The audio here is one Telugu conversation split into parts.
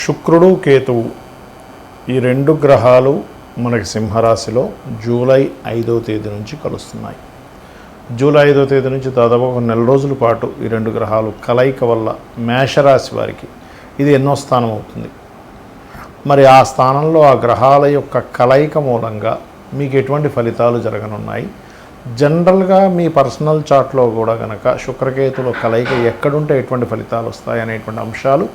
శుక్రుడు కేతువు ఈ రెండు గ్రహాలు మనకి సింహరాశిలో జూలై 5వ తేదీ నుంచి కలుస్తున్నాయి. జూలై 5వ తేదీ నుంచి దాదాపు ఒక నెల రోజుల పాటు ఈ రెండు గ్రహాలు కలయిక వల్ల మేషరాశి వారికి ఇది ఎన్నో స్థానం అవుతుంది. మరి ఆ స్థానంలో ఆ గ్రహాల యొక్క కలయిక మూలంగా మీకు ఎటువంటి ఫలితాలు జరగనున్నాయి, జనరల్గా మీ పర్సనల్ చార్ట్లో కూడా కనుక శుక్రకేతుల కలయిక ఎక్కడుంటే ఎటువంటి ఫలితాలు వస్తాయి అనేటువంటి అంశాలు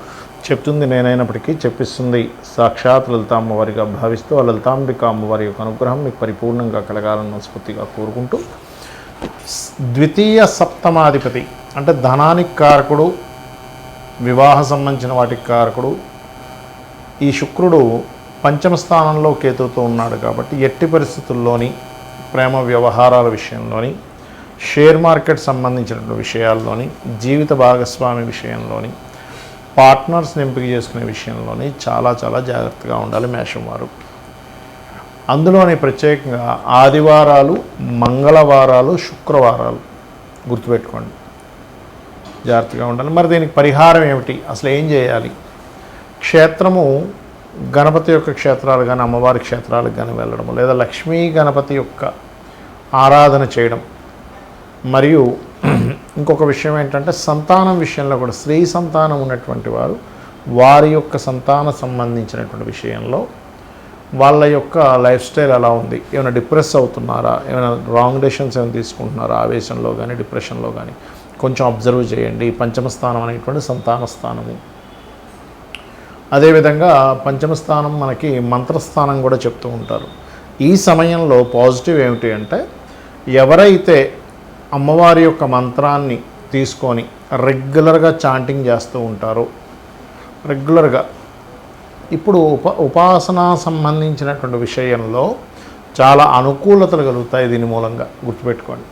చెప్తుంది నేనైనప్పటికీ చెప్పిస్తుంది సాక్షాత్ లలిత అమ్మవారిగా భావిస్తూ ఆ లలితాంబిక అమ్మవారి యొక్క అనుగ్రహం మీకు పరిపూర్ణంగా కలగాలని మనస్ఫూర్తిగా కోరుకుంటూ, ద్వితీయ సప్తమాధిపతి అంటే ధనానికి కారకుడు, వివాహ సంబంధించిన వాటికి కారకుడు ఈ శుక్రుడు పంచమ స్థానంలో కేతువుతో ఉన్నాడు. కాబట్టి ఎట్టి పరిస్థితుల్లోని ప్రేమ వ్యవహారాల విషయంలోని, షేర్ మార్కెట్ సంబంధించినటువంటి విషయాల్లోని, జీవిత భాగస్వామి విషయంలోని, పార్ట్నర్స్ని ఎంపిక చేసుకునే విషయంలోని చాలా జాగ్రత్తగా ఉండాలి మేషం వారు. అందులోని ప్రత్యేకంగా ఆదివారాలు, మంగళవారాలు, శుక్రవారాలు గుర్తుపెట్టుకోండి, జాగ్రత్తగా ఉండాలి. మరి దీనికి పరిహారం ఏమిటి, అసలు ఏం చేయాలి? క్షేత్రము గణపతి యొక్క క్షేత్రాలు కానీ అమ్మవారి క్షేత్రాలకు కానీ వెళ్ళడము, లేదా లక్ష్మీ గణపతి యొక్క ఆరాధన చేయడం. మరియు ఇంకొక విషయం ఏంటంటే సంతానం విషయంలో కూడా స్త్రీ సంతానం ఉన్నటువంటి వారు వారి యొక్క సంతాన సంబంధించినటువంటి విషయంలో వాళ్ళ యొక్క లైఫ్ స్టైల్ ఎలా ఉంది, ఏమైనా డిప్రెస్ అవుతున్నారా, ఏమైనా రాంగ్ డెసిషన్స్ ఏమైనా తీసుకుంటున్నారా, ఆవేశంలో కానీ డిప్రెషన్లో కానీ కొంచెం అబ్జర్వ్ చేయండి. పంచమ స్థానం అనేటువంటి సంతాన స్థానము. అదేవిధంగా పంచమ స్థానం మనకి మంత్రస్థానం కూడా చెప్తూ ఉంటారు. ఈ సమయంలో పాజిటివ్ ఏమిటి అంటే ఎవరైతే అమ్మవారి యొక్క మంత్రాన్ని తీసుకొని రెగ్యులర్గా చాంటింగ్ చేస్తూ ఉంటారో, రెగ్యులర్గా ఇప్పుడు ఉపాసన సంబంధించినటువంటి విషయంలో చాలా అనుకూలతలు కలుగుతాయి దీని మూలంగా, గుర్తుపెట్టుకోండి.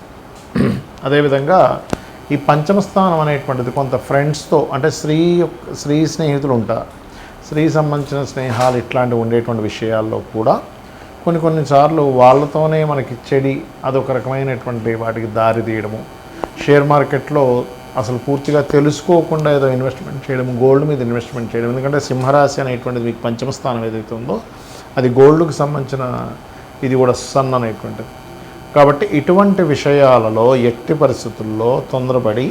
అదేవిధంగా ఈ పంచమ స్థానం అనేటువంటిది కొంత ఫ్రెండ్స్తో అంటే స్త్రీ స్నేహితులు ఉంటారు, స్త్రీ సంబంధించిన స్నేహాలు ఇట్లాంటివి ఉండేటువంటి విషయాల్లో కూడా కొన్నిసార్లు వాళ్ళతోనే మనకి చెడి అదొక రకమైనటువంటి వాటికి దారి తీయడము, షేర్ మార్కెట్లో అసలు పూర్తిగా తెలుసుకోకుండా ఏదో ఇన్వెస్ట్మెంట్ చేయడం, గోల్డ్ మీద ఇన్వెస్ట్మెంట్ చేయడం. ఎందుకంటే సింహరాశి అనేటువంటిది మీకు పంచమ స్థానం ఏదైతే ఉందో అది గోల్డ్కి సంబంధించిన ఇది కూడా సన్ అనేటువంటిది. కాబట్టి ఇటువంటి విషయాలలో ఎట్టి పరిస్థితుల్లో తొందరపడి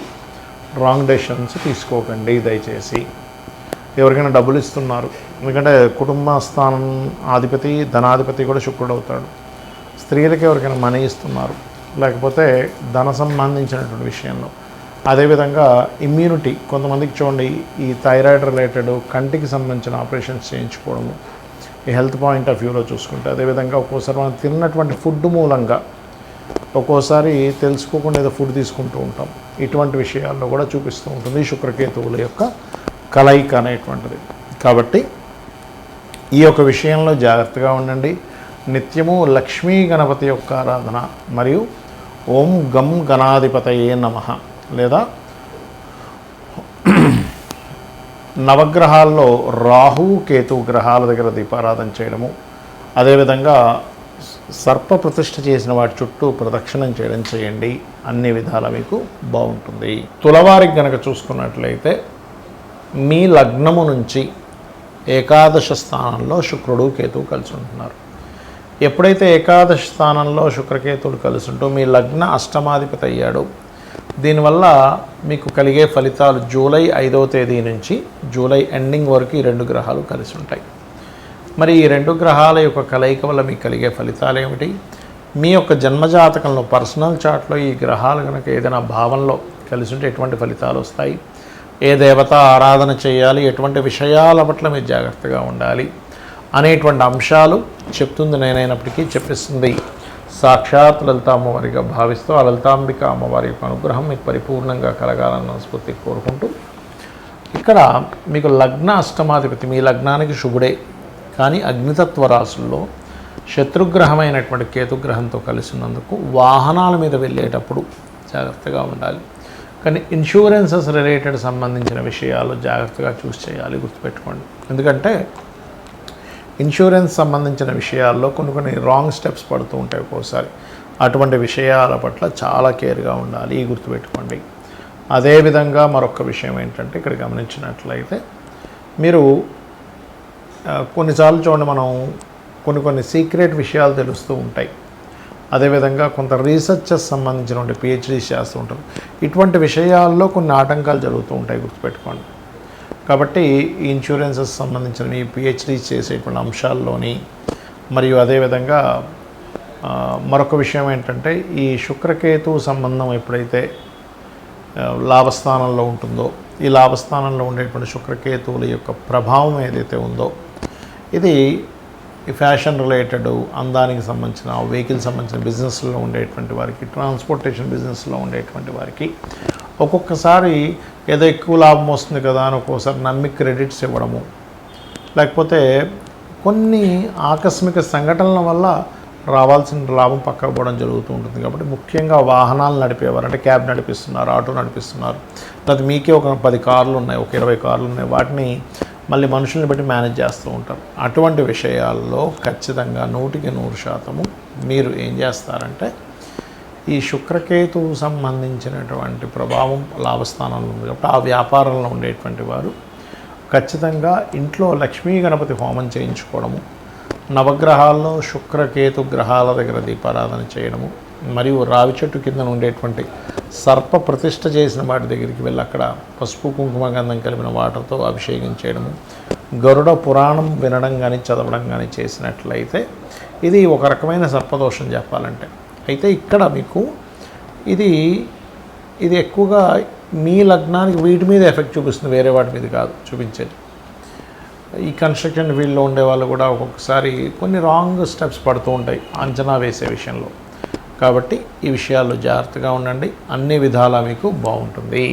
రాంగ్ డెసిషన్స్ తీసుకోకండి దయచేసి. ఎవరికైనా డబ్బులు ఇస్తున్నారు, ఎందుకంటే కుటుంబ స్థానం అధిపతి ధనాధిపతి కూడా శుక్రుడు అవుతాడు. స్త్రీలకి ఎవరికైనా మనీ ఇస్తున్నారు, లేకపోతే ధన సంబంధించినటువంటి విషయంలో. అదేవిధంగా ఇమ్యూనిటీ, కొంతమందికి చూడండి ఈ థైరాయిడ్ రిలేటెడ్ కంటికి సంబంధించిన ఆపరేషన్స్ చేయించుకోవడము, ఈ హెల్త్ పాయింట్ ఆఫ్ వ్యూలో చూసుకుంటే. అదేవిధంగా ఒక్కోసారి మనం తిన్నటువంటి ఫుడ్ మూలంగా ఒక్కోసారి తెలుసుకోకుండా ఏదో ఫుడ్ తీసుకుంటూ ఉంటాం. ఇటువంటి విషయాల్లో కూడా చూపిస్తూ ఉంటుంది శుక్రకేతువుల యొక్క కలయిక అనేటువంటిది. కాబట్టి ఈ యొక్క విషయంలో జాగ్రత్తగా ఉండండి. నిత్యము లక్ష్మీ గణపతి యొక్క ఆరాధన మరియు ఓం గం గణాధిపతయే నమః లేదా నవగ్రహాల్లో రాహు కేతు గ్రహాల దగ్గర దీపారాధన చేయడము, అదేవిధంగా సర్ప ప్రతిష్ఠ చేసిన వాటి చుట్టూ ప్రదక్షిణం చేయడం చేయండి. అన్ని విధాలా మీకు బాగుంటుంది. తులవారికి గనక చూసుకున్నట్లయితే మీ లగ్నము నుంచి ఏకాదశ స్థానంలో శుక్రుడు కేతువు కలిసి ఉంటున్నారు. ఎప్పుడైతే ఏకాదశ స్థానంలో శుక్రకేతువులు కలిసి ఉంటూ మీ లగ్న అష్టమాధిపతి అయ్యాడు, దీనివల్ల మీకు కలిగే ఫలితాలు జూలై 5వ తేదీ నుంచి జూలై ఎండింగ్ వరకు ఈ రెండు గ్రహాలు కలిసి ఉంటాయి. మరి ఈ రెండు గ్రహాల యొక్క కలయిక వల్ల మీకు కలిగే ఫలితాలు ఏమిటి? మీ యొక్క జన్మజాతకంలో పర్సనల్ చార్ట్లో ఈ గ్రహాలు కనుక ఏదైనా భావంలో కలిసి ఉంటే ఎటువంటి ఫలితాలు వస్తాయి, ఏ దేవత ఆరాధన చేయాలి, ఎటువంటి విషయాల పట్ల మీరు జాగ్రత్తగా ఉండాలి అనేటువంటి అంశాలు చెప్తుంది నేనైనప్పటికీ చెప్పిస్తుంది సాక్షాత్ లలిత అమ్మవారిగా భావిస్తూ ఆ లలితాంబిక అమ్మవారి యొక్క అనుగ్రహం మీకు పరిపూర్ణంగా కలగాలని మనస్ఫూర్తిగా కోరుకుంటూ, ఇక్కడ మీకు లగ్న అష్టమాధిపతి మీ లగ్నానికి శుభుడే, కానీ అగ్నితత్వ రాశుల్లో శత్రుగ్రహమైనటువంటి కేతుగ్రహంతో కలిసినందుకు వాహనాల మీద వెళ్ళేటప్పుడు జాగ్రత్తగా ఉండాలి. కానీ ఇన్సూరెన్సెస్ రిలేటెడ్ సంబంధించిన విషయాలు జాగ్రత్తగా చూస్ చేయాలి, గుర్తుపెట్టుకోండి. ఎందుకంటే ఇన్సూరెన్స్ సంబంధించిన విషయాల్లో కొన్ని రాంగ్ స్టెప్స్ పడుతూ ఉంటాయి ఒక్కోసారి. అటువంటి విషయాల పట్ల చాలా కేర్గా ఉండాలి, గుర్తుపెట్టుకోండి. అదేవిధంగా మరొక విషయం ఏంటంటే ఇక్కడ గమనించినట్లయితే మీరు కొన్నిసార్లు చూడండి మనం కొన్ని సీక్రెట్ విషయాలు తెలుస్తూ ఉంటాయి. అదేవిధంగా కొంత రీసెర్చెస్ సంబంధించినటువంటి పిహెచ్డీస్ చేస్తూ ఉంటారు. ఇటువంటి విషయాల్లో కొన్ని ఆటంకాలు జరుగుతూ ఉంటాయి, గుర్తుపెట్టుకోండి. కాబట్టి ఈ ఇన్సూరెన్సెస్ సంబంధించిన ఈ పిహెచ్డీస్ చేసేటువంటి అంశాల్లోని మరియు అదేవిధంగా మరొక విషయం ఏంటంటే ఈ శుక్రకేతు సంబంధం ఎప్పుడైతే లాభస్థానంలో ఉంటుందో, ఈ లాభస్థానంలో ఉండేటువంటి శుక్రకేతువుల యొక్క ప్రభావం ఏదైతే ఉందో ఇది ఈ ఫ్యాషన్ రిలేటెడ్, అందానికి సంబంధించిన, వెహికల్ సంబంధించిన బిజినెస్లో ఉండేటువంటి వారికి, ట్రాన్స్పోర్టేషన్ బిజినెస్లో ఉండేటువంటి వారికి ఒక్కొక్కసారి ఏదో ఎక్కువ లాభం వస్తుంది కదా అని ఒక్కోసారి నమ్మి క్రెడిట్స్ ఇవ్వడము, లేకపోతే కొన్ని ఆకస్మిక సంఘటనల వల్ల రావాల్సిన లాభం పక్కకు పోవడం జరుగుతూ ఉంటుంది. కాబట్టి ముఖ్యంగా వాహనాలు నడిపేవారు, అంటే క్యాబ్ నడిపిస్తున్నారు, ఆటో నడిపిస్తున్నారు, లేదా మీకే ఒక 10 కార్లు ఉన్నాయి, ఒక 20 కార్లు ఉన్నాయి, వాటిని మళ్ళీ మనుషుల్ని బట్టి మేనేజ్ చేస్తూ ఉంటారు. అటువంటి విషయాల్లో ఖచ్చితంగా 100% మీరు ఏం చేస్తారంటే ఈ శుక్రకేతువు సంబంధించినటువంటి ప్రభావం లాభస్థానంలో ఉంది కాబట్టి ఆ వ్యాపారంలో ఉండేటువంటి వారు ఖచ్చితంగా ఇంట్లో లక్ష్మీ గణపతి హోమం చేయించుకోవడము, నవగ్రహాల్లో శుక్రకేతు గ్రహాల దగ్గర దీపారాధన చేయడము, మరియు రావి చెట్టు కింద ఉండేటువంటి సర్ప ప్రతిష్ఠ చేసిన వాటి దగ్గరికి వెళ్ళి అక్కడ పసుపు కుంకుమ గంధం కలిపిన వాటర్తో అభిషేకం చేయడము, గరుడ పురాణం వినడం కానీ చదవడం కానీ చేసినట్లయితే ఇది ఒక రకమైన సర్పదోషం చెప్పాలంటే. అయితే ఇక్కడ మీకు ఇది ఎక్కువగా మీ లగ్నానికి వీటి మీద ఎఫెక్ట్ చూపిస్తుంది, వేరే వాటి మీద కాదు చూపించేది. ఈ కన్స్ట్రక్షన్ ఫీల్డ్లో ఉండే వాళ్ళు కూడా ఒక్కొక్కసారి కొన్ని రాంగ్ స్టెప్స్ పడుతూ ఉంటాయి అంచనా వేసే విషయంలో. కాబట్టి ఈ విషయాల్లో జాగ్రత్తగా ఉండండి, అన్ని విధాలా మీకు బాగుంటుంది.